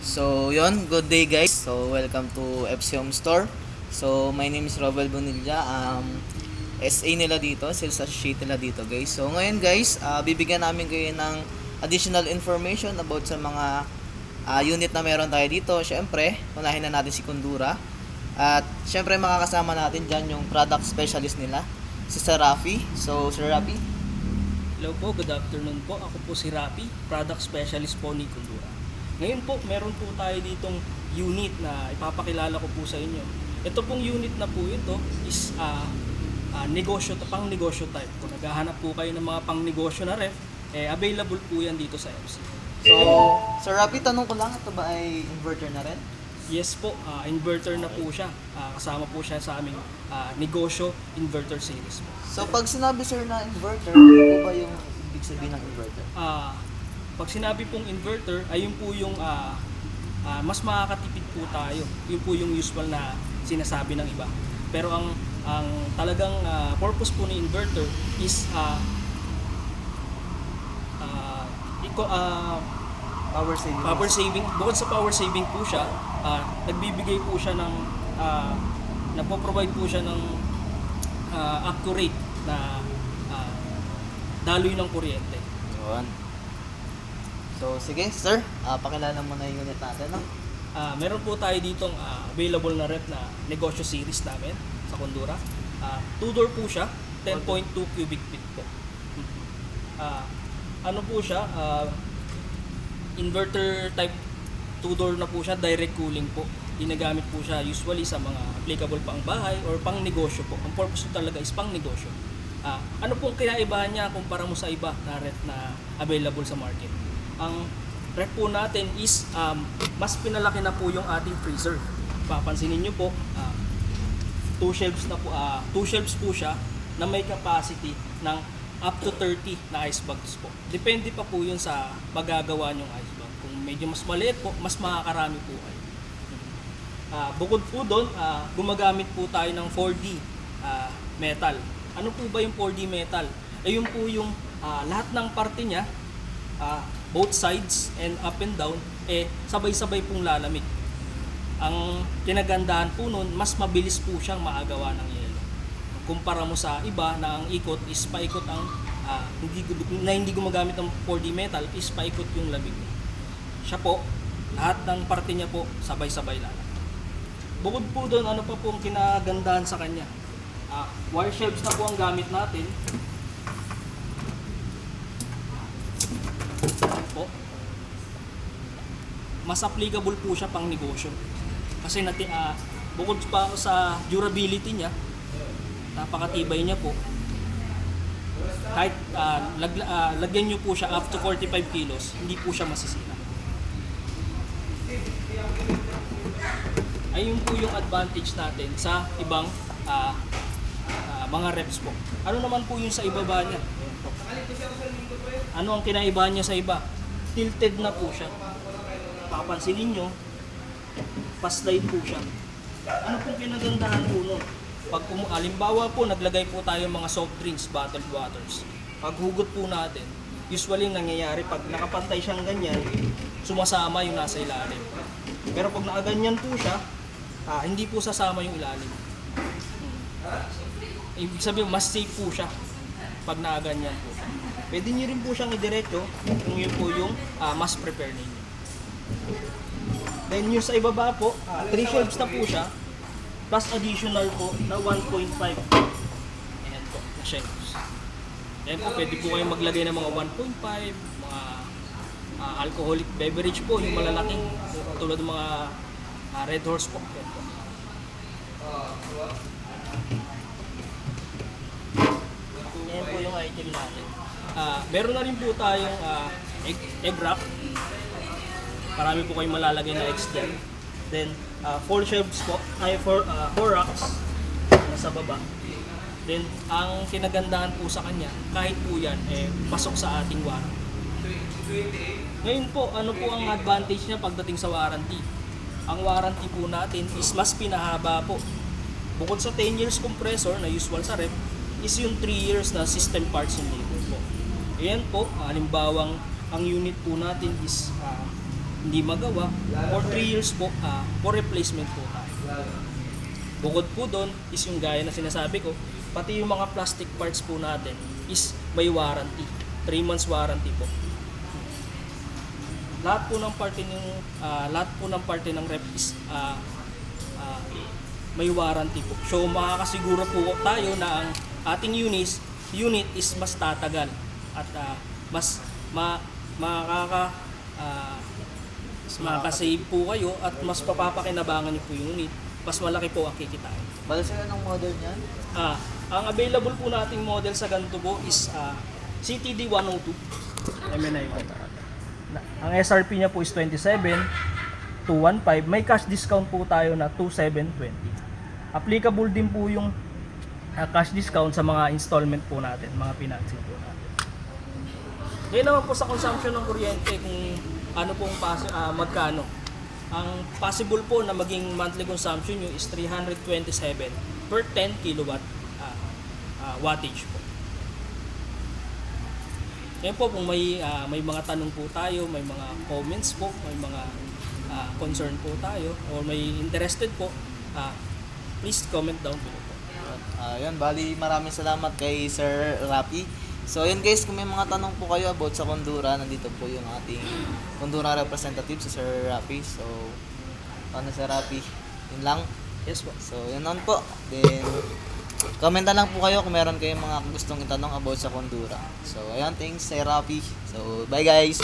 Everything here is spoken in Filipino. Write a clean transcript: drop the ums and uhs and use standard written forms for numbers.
So, yon, good day guys. So, welcome to FC Home Store. So, my name is Robel Bonilla. SA nila dito, sales associate nila dito guys. So, ngayon guys, bibigyan namin kayo ng additional information about sa mga unit na meron tayo dito. Siyempre, unahin na natin si Kundura. At siyempre, makakasama natin dyan yung product specialist nila, si Sir Rafi. So, Sir Rafi. Hello po, good afternoon po. Ako po si Rafi, product specialist po ni Kundura. Ngayon po, meron po tayo ditong unit na ipapakilala ko po sa inyo. Ito pong unit na po ito is negosyo, pang negosyo type. Kung naghahanap po kayo ng mga pang negosyo na ref, available po yan dito sa FC. So, Sir Rafi, tanong ko lang, ito ba ay inverter na rin? Yes po, inverter na po siya. Kasama po siya sa aming negosyo inverter series po. So, pag sinabi sir na inverter, ano po ba yung ibig sabihin ng inverter? Pag sinabi pong inverter, ayun po yung mas makakatipid po tayo. Yun po yung usual na sinasabi ng iba. Pero ang talagang purpose po ni inverter is Power saving. power saving. Bukod sa power saving po siya, nagbibigay po siya ng nagpo-provide po siya ng accurate na daloy ng kuryente. Yun. So, sige, sir, pakilala mo na yung unit natin, no? Meron po tayo ditong available na ref na negosyo series namin sa Kundura. 2-door po siya, 10.2 cubic feet po. Ano po siya? Inverter type 2-door na po siya, direct cooling po. Ginagamit po siya usually sa mga applicable pang bahay or pang negosyo po. Ang purpose talaga is pang negosyo. Ano pong kinaibahan niya kumpara mo sa iba na ref na available sa market? Ang ref po natin is mas pinalaki na po yung ating freezer. Papansinin niyo po, 2 shelves po siya na may capacity ng up to 30 na ice bags po. Depende pa po yun sa magagawa niyong ice bag. Kung medyo mas maliit po, mas makakarami po kayo. Bukod po doon, gumagamit po tayo ng 4D metal. Ano po ba yung 4D metal? Ayun po yung lahat ng parte niya, both sides and up and down, sabay-sabay pong lalamig. Ang kinagandahan po nun, mas mabilis po siyang maagawa ng yelo. Kumpara mo sa iba na ang ikot is paikot ang hindi gumagamit ng 4D metal is paikot yung lamig. Siya po, lahat ng parte niya po sabay-sabay lalamig. Bukod po doon, ano pa po ang kinagandahan sa kanya? Wire shelves na po ang gamit natin. Po. Mas applicable po siya pang negosyo. Kasi bukod pa sa durability niya, napakatibay niya po. Kahit lagyan niyo po siya up to 45 kilos, hindi po siya masisira. Ayun po yung advantage natin sa ibang mga reps po. Ano naman po yung sa ibaba niya? Ano ang kinaibahan niya sa iba? Tilted na po siya. Papansinin nyo, pa-slide po siya. Ano pong kinagandahan po nun? Pag halimbawa po, naglagay po tayo mga soft drinks, bottled waters. Pag hugot po natin, usually nangyayari pag nakapantay siyang ganyan, sumasama yung nasa ilalim. Pero pag nakaganyan po siya, hindi po sasama yung ilalim. Ibig sabihin, mas safe po siya pag nakaganyan po. Pwede nyo rin po siyang idiretso kung yun po yung mas prepare ninyo. Then yung sa ibaba po, 3 shelves na po siya, plus additional po na 1.5. Ayan po, na shelves. Ayan po, pwede po kayong maglagay ng mga 1.5, mga alcoholic beverage po, yung malalaking, tulad ng mga Red Horse po. Ayan po. Ayan po yung item natin. Meron na rin po tayong egg wrap. Marami po kayong malalagay na eggs dyan. Then, 4 shelves po, 4 racks nasa baba. Then, ang kinagandahan po sa kanya, kahit po yan, pasok sa ating warranty. Ngayon po, ano po ang advantage niya pagdating sa warranty? Ang warranty po natin is mas pinahaba po. Bukod sa 10 years compressor na usual sa ref, is yung 3 years na system parts and labor po. Ayan po, halimbawang ang unit po natin is hindi magawa, for 3 years po, for replacement po tayo. Bukod po doon is yung gaya na sinasabi ko, pati yung mga plastic parts po natin is may warranty. 3 months warranty po. Lahat po ng parte ng rep is may warranty po. So makakasiguro po tayo na ang ating unit is mas tatagal at mas makaka-save po kayo at mas papapakinabangan niyo po yung unit. Mas malaki po ang kikitain. Bala sila ng model niyan? Ang available po nating model sa ganito po is CTD 102 MNI po. Ang SRP niya po is 27,215. May cash discount po tayo na 2,720. Applicable din po yung cash discount sa mga installment po natin, mga financing po natin. Ngayon naman po sa consumption ng kuryente kung ano pong magkano. Ang possible po na maging monthly consumption nyo is 327 per 10 kilowatt wattage po. Ngayon po kung may mga tanong po tayo, may mga comments po, may mga concern po tayo, o may interested po, please comment down below po. Ayun, bali maraming salamat kay Sir Rapi. So ayun guys, kung may mga tanong po kayo about sa Kondura, nandito po yung ating Kondura representative si Sir Rapi. So ano Sir Rapi, yun lang. Yes po. So yun lang po. Then comment na lang po kayo kung meron kayong mga gustong itanong about sa Kondura. So ayun, thanks Sir Rapi. So bye guys.